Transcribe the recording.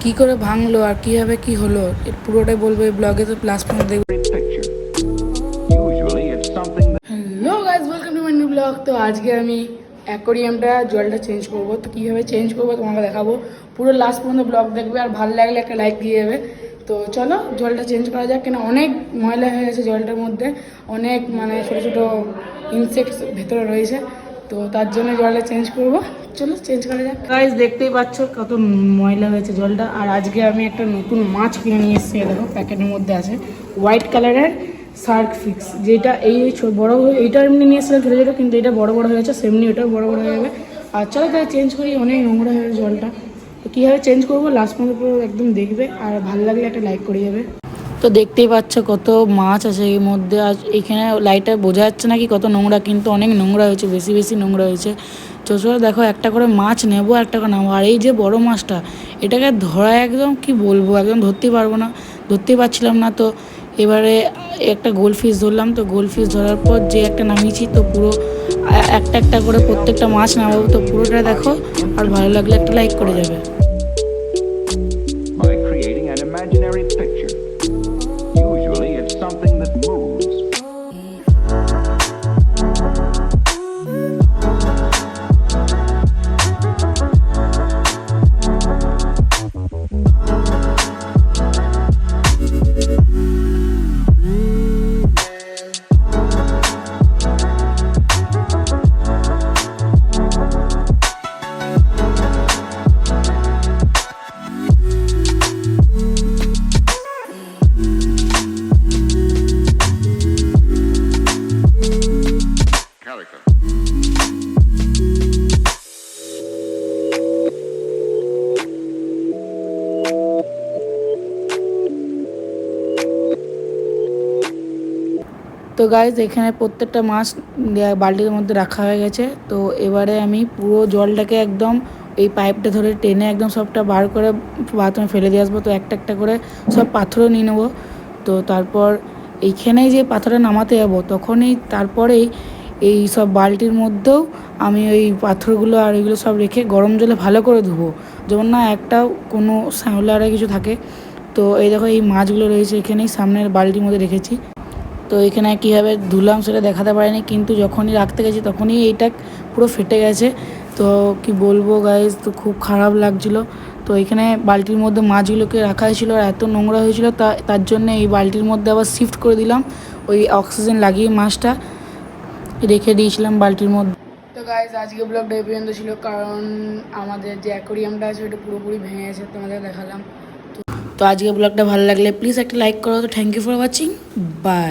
কি করে ভাঙলো আর কীভাবে কি হলো এর পুরোটাই বলবো এই ব্লগে, তো প্লাস পয়েন্ট দেখবে। Hello guys, welcome to my new blog. তো আজকে আমি অ্যাকোরিয়ামটা জলটা চেঞ্জ করবো, তো কীভাবে চেঞ্জ করবো তোমাকে দেখাবো। পুরো লাস্ট পর্যন্ত ব্লগ দেখবে, আর ভালো লাগলে একটা লাইক দিয়ে যাবে। তো চলো জলটা চেঞ্জ করা যাক, কেন অনেক ময়লা হয়ে গেছে জলটার মধ্যে, অনেক মানে ছোটো ছোটো ইনসেক্টস ভেতরে রয়েছে, তো তার জন্য জলটা চেঞ্জ করবো। চলো চেঞ্জ করা যাক। গাইজ দেখতেই পাচ্ছ কত ময়লা হয়েছে জলটা। আর আজকে আমি একটা নতুন মাছ কিনে নিয়ে এসেছি, দেখো প্যাকেটের মধ্যে আছে হোয়াইট কালারের শার্ক ফিক্স, যেটা এই বড় এইটা এমনি নিয়ে এসেছিলাম ছোটো ছোটো, কিন্তু এটা বড় বড় হয়েছে, সেমনি ওটাও বড় বড় হয়ে যাবে। আর চলো তাই চেঞ্জ করি, অনেক নোংরা হয়ে জলটা। তো কীভাবে চেঞ্জ করবো লাস্ট পর্যন্ত পুরো একদম দেখবে, আর ভালো লাগলে একটা লাইক করে যাবে। তো দেখতেই পাচ্ছ কত মাছ আছে এর মধ্যে। আজ এখানে লাইটে বোঝা যাচ্ছে না কি কত নোংরা, কিন্তু অনেক নোংরা হয়েছে, বেশি বেশি নোংরা হয়েছে। তো চলো দেখো একটা করে মাছ নেবো, একটা করে নেবো। আর এই যে বড় মাছটা, এটাকে ধরা একদম কি বলবো, একদম ধরতেই পারবো না, ধরতেই পারছিলাম না। তো এবারে একটা গোলফিশ ধরলাম, তো গোলফিশ ধরার পর যে একটা নামিয়েছি, তো পুরো একটা একটা করে প্রত্যেকটা মাছ নামাবো। তো পুরোটা দেখো, আর ভালো লাগলে একটা লাইক করে যাবে। By creating an imaginary picture. Usually it's something that moves. Calico. তো গাইজ এখানে প্রত্যেকটা মাছ বালতির মধ্যে রাখা হয়ে গেছে। তো এবারে আমি পুরো জলটাকে একদম এই পাইপটা ধরে টেনে একদম সবটা বার করে বাথরুমে ফেলে দিয়ে আসবো। তো একটা একটা করে সব পাথরও নিয়ে নেবো। তো তারপর এইখানেই যে পাথরটা নামাতে যাবো, তখনই তারপরেই এই সব বালতির মধ্যেও আমি ওই পাথরগুলো আর এগুলো সব রেখে গরম জলে ভালো করে ধুবো, যেমন না একটাও কোনো শ্যাওলা আর কিছু থাকে। তো এই দেখো এই মাছগুলো রয়েছে এখানেই সামনের বালতির মধ্যে রেখেছি। তো এখানে কীভাবে ধুলাম সেটা দেখাতে পারিনি, কিন্তু যখনই রাখতে গেছি তখনই এইটা পুরো ফেটে গেছে। তো কি বলবো গাইজ, তো খুব খারাপ লাগছিলো। তো এখানে বালতির মধ্যে মাছগুলোকে রাখা হয়েছিলো, আর এত নোংরা হয়েছিল, তার জন্য এই বালতির মধ্যে আবার শিফট করে দিলাম, ওই অক্সিজেন লাগিয়ে মাছটা রেখে দিয়েছিলাম বালতির মধ্যে। তো গাইজ আজকে ব্লগটা এই পর্যন্ত ছিল, কারণ আমাদের যে অ্যাকোরিয়ামটা আছে ওটা পুরোপুরি ভেঙে গেছে, তোমাদের দেখালাম। তো আজকে ব্লগটা ভালো লাগলে প্লিজ একটা লাইক করো। তো thank you for watching, by.